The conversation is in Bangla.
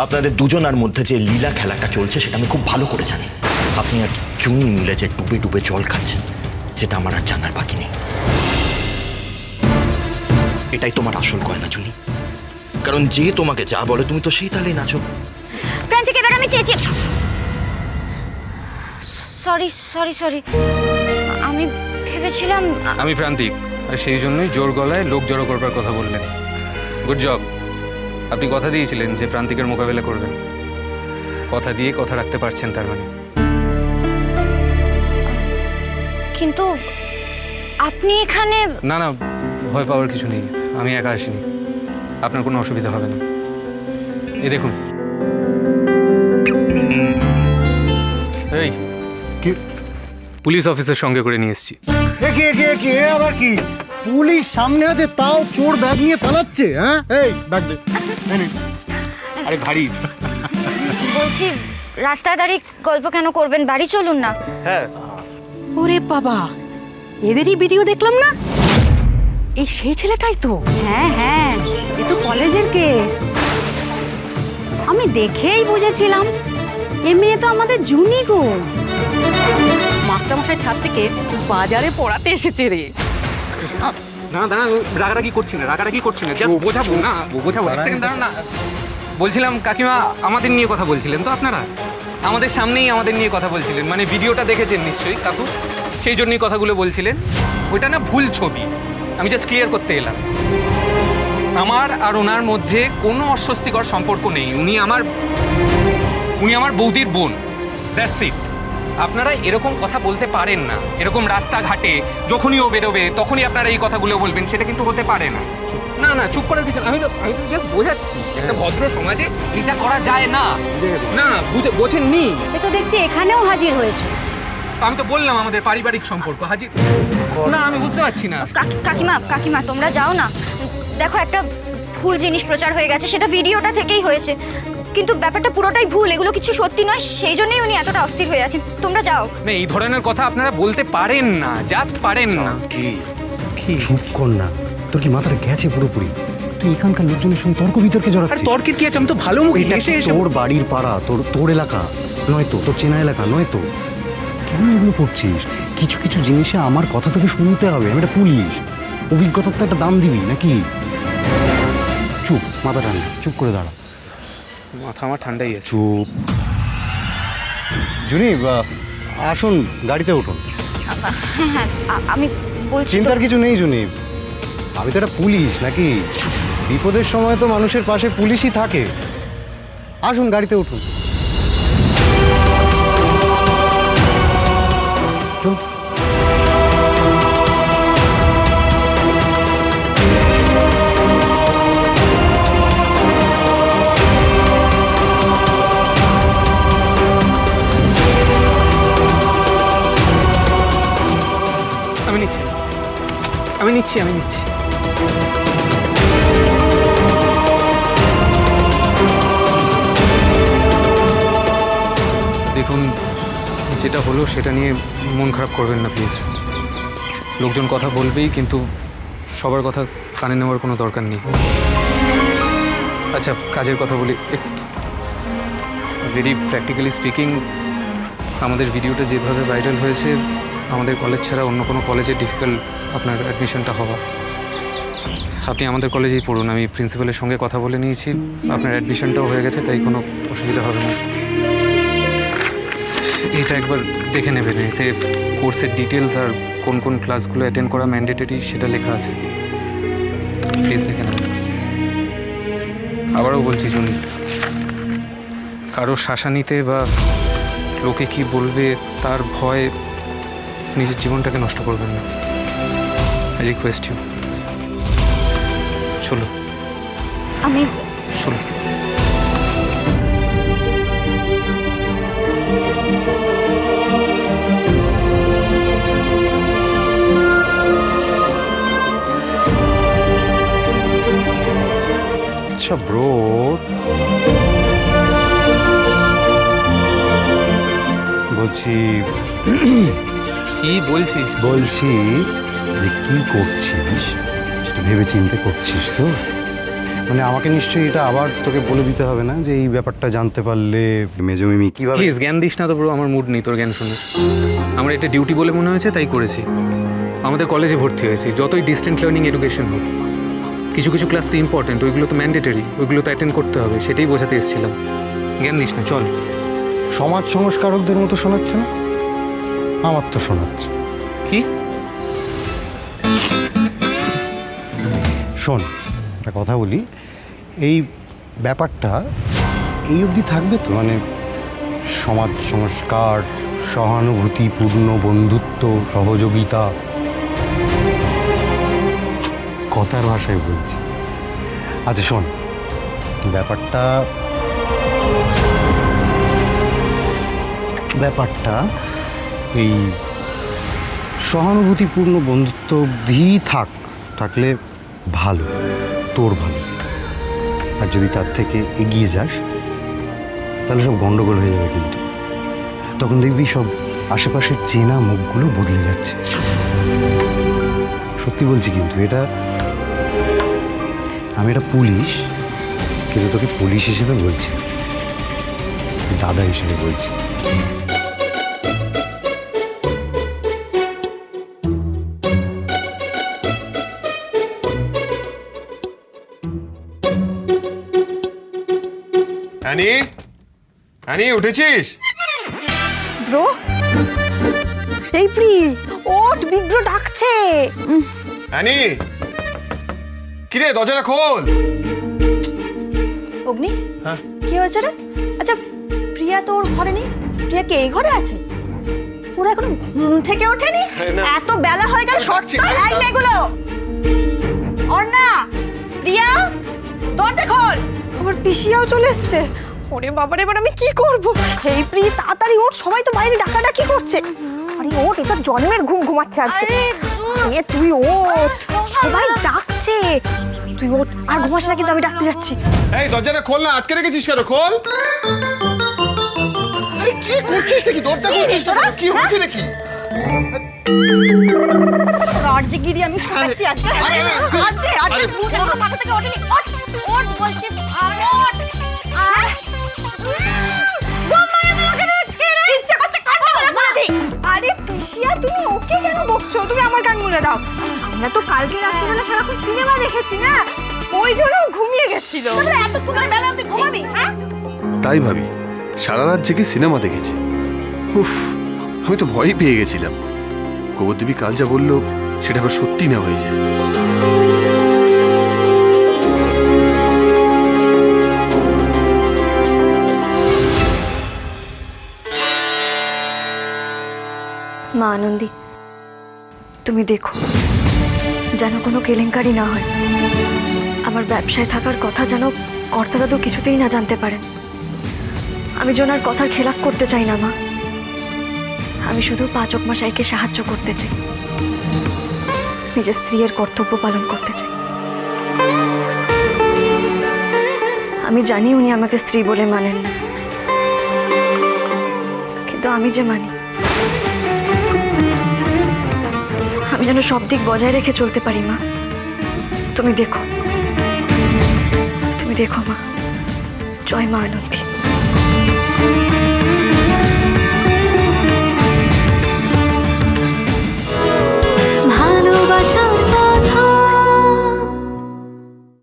আপনাদের দুজনার মধ্যে যে লীলা খেলাটা চলছে সেটা আমি খুব ভালো করে জানি। আপনি আর চুনি মিলে যে ডুবে ডুবে জল খাচ্ছেন সেটা আমার আর জানার বাকি নেই। এটাই তোমার আসল গয়না চুনি, কারণ যে তোমাকে যা বলে তুমি তো সেই তালেই নাচো। প্রান্তিক, এবার আমি চেয়েছি। সরি সরি সরি, আমি ভেবেছিলাম। আমি প্রান্তিক, আর সেই জন্যই জোর গলায় লোক জড়ো করবার কথা বললেন। Good job. আপনি কথা দিয়েছিলেন যে প্রান্তিকের মোকাবেলা করবেন, কথা দিয়ে কথা রাখতে পারছেন তার মানে। কিন্তু আপনি এখানে। না না, ভয় পাওয়ার কিছু নেই, আমি একা আসিনি, আপনার কোনো অসুবিধা হবে না। এই দেখুন, এই কি পুলিশ অফিসার সঙ্গে করে নিয়ে এসেছি। কে আবার কি পুলিশ সামনে আছে তাও চোর ব্যাগ নিয়ে পালাচ্ছে? হ্যাঁ, এই ব্যাগ দে। আরে ভারী। বলছি, রাস্তায় দাঁড়িয়ে গল্প কেন করবেন, বাড়ি চলুন না। হ্যাঁ। ওরে বাবা, এদেরই ভিডিও দেখলাম না, এই সেই ছেলেটাই তো। হ্যাঁ হ্যাঁ, এ তো কলেজের কেস। আমি দেখেই বুঝেছিলাম এ মেয়ে তো আমাদের জুনি গো। মাস্টারমশাই ছাদ থেকে বাজারে পড়াতে এসেছে রে। না দাঁড়া, রাগারাগি করছি না, রাগারাগি করছি না, জাস্ট বোঝাবো না, বোঝাবো। এক সেকেন্ড দাঁড়ান না। বলছিলাম কাকিমা, আমাদের নিয়ে কথা বলছিলেন তো আপনারা? আমাদের সামনেই আমাদের নিয়ে কথা বলছিলেন, মানে ভিডিওটা দেখেছেন নিশ্চয়ই কাকু, সেই জন্যই কথাগুলো বলছিলেন। ওইটা না ভুল ছবি, আমি জাস্ট ক্লিয়ার করতে এলাম। আমার আর ওনার মধ্যে কোনো অস্বস্তিকর সম্পর্ক নেই। উনি আমার বৌদির বোন, দ্যাটস ইট। আপনারা এরকম কথা বলতে পারেন না, এরকম রাস্তাঘাটে যখনই ও বেরোবে তখনই আপনারা এই কথাগুলো বলবেন, সেটা কিন্তু হতে পারে না। না না, চুপ করার কিছু, আমি তো জাস্ট বোঝাচ্ছি, একটা ভদ্র সমাজে এটা করা যায় না। না বোঝেননি? এ তো দেখছি এখানেও হাজির হয়েছে। আমি তো বললাম আমাদের পারিবারিক সম্পর্ক হাজির। না আমি বুঝতে পারছি না। কাকিমা তোমরা যাও না। দেখো, একটা ভুল জিনিস প্রচার হয়ে গেছে, সেটা ভিডিওটা থেকেই হয়েছে, কিন্তু ব্যাপারটা পুরোটাই ভুল, এগুলো কিছু সত্যি নয়, সেই জন্যই উনি এতটা অস্থির হয়ে আছেন। তোমরা যাও না, এই ধরনের কথা আপনারা বলতে পারেন না, জাস্ট পারেন না। কি চুপ কর না, তোর কি মাথাটা গেছে পুরোপুরি? তুই এখানকার লোকজনের সঙ্গে তর্ক বিতর্কে আর জড়াচ্ছিস। তর্কের কি আছে? আমি তো ভালো মুখে এসে তোর বাড়ির পাড়া, তোর এলাকা নয় তো, তোর চেনা এলাকা নয় তো, কেন এগুলো করছিস? কিছু কিছু জিনিসে আমার কথা তোকে শুনতে হবে। আমি একটা পুলিশ, অভিজ্ঞতার তো একটা দাম দিবি নাকি? চুপ, মাথা ঠান্ডা, চুপ করে দাঁড়া। মাথা আমার ঠান্ডাই আছে। চুপ। জুনি, আসুন, গাড়িতে উঠুন। হ্যাঁ, আমি বলছি। চিন্তার কিছু নেই জুনি, আমি তো একটা পুলিশ নাকি? বিপদের সময় তো মানুষের পাশে পুলিশই থাকে। আসুন, গাড়িতে উঠুন। চল। আমি নিচ্ছি। দেখুন, যেটা হলো সেটা নিয়ে মন খারাপ করবেন না প্লিজ। লোকজন কথা বলবেই, কিন্তু সবার কথা কানে নেওয়ার কোনো দরকার নেই। আচ্ছা, কাজের কথা বলি। ভেরি প্র্যাকটিক্যালি স্পিকিং, আমাদের ভিডিওটা যেভাবে ভাইরাল হয়েছে, আমাদের কলেজ ছাড়া অন্য কোনো কলেজে ডিফিকাল্ট আপনার অ্যাডমিশনটা হওয়া। আপনি আমাদের কলেজেই পড়ুন, আমি প্রিন্সিপালের সঙ্গে কথা বলে নিয়েছি, আপনার অ্যাডমিশনটাও হয়ে গেছে, তাই কোনো অসুবিধা হবে না। এটা একবার দেখে নেবেন, এতে কোর্সের ডিটেলস আর কোন কোন ক্লাসগুলো অ্যাটেন্ড করা ম্যান্ডেটরি সেটা লেখা আছে, প্লিজ দেখে নেবেন। আবারও বলছি জুনি, কারো শাসানিতে বা লোকে কি বলবে তার ভয় নিজের জীবনটাকে নষ্ট করবেন না। I request you. চলো। আমি চলো। আচ্ছা ব্রো, বলছি কি বলছিস? বলছি যে কি করছিস সেটা ভেবে চিন্তে করছিস তো? মানে আমাকে নিশ্চয়ই এটা আবার তোকে বলে দিতে হবে না যে এই ব্যাপারটা জানতে পারলে মেজো মিমি কিভাবে? প্লিজ জ্ঞান দিস না তো ব্রো, আমার মুড নেই তোর জ্ঞান শুনে। আমার এটা ডিউটি বলে মনে হয়েছে তাই করেছি। আমাদের কলেজে ভর্তি হয়েছি, যতই ডিস্টেন্ট লার্নিং এডুকেশন হোক, কিছু কিছু ক্লাস তো ইম্পর্টেন্ট, ওইগুলো তো ম্যান্ডেটরি, ওইগুলো তো অ্যাটেন্ড করতে হবে, সেটাই বোঝাতে এসেছিলাম। জ্ঞান দিস না, চল। সমাজ সংস্কারকদের মতো শোনাচ্ছে না? আমার তো শোনাচ্ছে। কি? শোন, একটা কথা বলি, এই ব্যাপারটা এই অবধি থাকবে তো? মানে সমাজ সংস্কার, সহানুভূতিপূর্ণ বন্ধুত্ব, সহযোগিতা, কথার ভাষায় বলছি। আচ্ছা শোন, ব্যাপারটা এই সহানুভূতিপূর্ণ বন্ধুত্ব অবধি থাকলে ভালো, তোর ভালো। আর যদি তার থেকে এগিয়ে যাস তাহলে সব গন্ডগোল হয়ে যাবে। কিন্তু তখন দেখবি সব আশেপাশের চেনা মুখগুলো বদলে যাচ্ছে। সত্যি বলছি, কিন্তু আমি এটা পুলিশ, কিন্তু তোকে পুলিশ হিসেবে বলছি, দাদা হিসেবে বলছি। অ্যানি উঠেছিস? ব্রো, এই প্রি, ওঠ, বিগ ব্রো ডাকছে। অ্যানি, কিরে দরজাটা খোল। অগ্নি, কি হয়েছে রে? আচ্ছা, প্রিয়া তো ওর ঘরে নেই। প্রিয়া কি এই ঘরে আছে? ওরা এখনো ঘুম থেকে ওঠেনি? এত বেলা হয়ে গেল, এই মেয়েগুলো। অর্ণা, প্রিয়া, দরজা খোল। আমার পিসিয়াও চলে এসছে। ওরে বাবারে, এবার আমি কি করব? এই প্রি, তাড়াতাড়ি ওঠ, সবাই তো বাইরে ডাকাডাকি করছে। আরে ওঠ, এটা জন্মের ঘুম ঘুমাচ্ছে আজকে। আরে তুই ওঠ, সবাই ডাকছে। তুই ওঠ, আর ঘুমাস না কিন্তু, আমি ডাকতে যাচ্ছি। এই দরজাটা খোল না, আটকে রেখেছিস কেন? খোল। এই কি করছিস নাকি? দরজা খুলছিস না? কি হচ্ছে নাকি? রাজগিরি আমি ছাড়াচ্ছি আজকে। আজকে ভূত আমার মাথা থেকে ওঠেনি। ওঠ, ওঠ বলছি, ওঠ। আরে পিসিয়া, তুমি ওকে কেন বকছো? তুমি আমার কান মুলে দাও। আমরা তো কালকে রাত্রিবেলা সারাক্ষণ সিনেমা দেখেছি না, ওই জন্য ঘুমিয়ে গেছিল। এতক্ষণ বেলা তুই ঘুমাবি? হ্যাঁ, তাই ভাবি, সারা রাত জেগে সিনেমা দেখেছি। উফ, আমি তো ভয়ই পেয়ে গেছিলাম। গোবরদেবী কাল যা বললো সেটা আবার সত্যি না হয়ে যায়। মা আনন্দী, তুমি দেখো যেন কোনো কেলেঙ্কারি না হয়। আমার ব্যবসায় থাকার কথা যেন কর্তাদাদু কিছুতেই না জানতে পারেন। আমি জোনার কথার খেলাপ করতে চাই না মা। আমি শুধু পাচক মশাইকে সাহায্য করতে চাই, নিজের স্ত্রীর কর্তব্য পালন করতে চাই। আমি জানি উনি আমাকে স্ত্রী বলে মানেন না, কিন্তু আমি যে মানি। আমি যেন সব দিক বজায় রেখে চলতে পারি মা। তুমি দেখো, তুমি দেখো মা। জয় মা আনন্দী। ভালোবাসা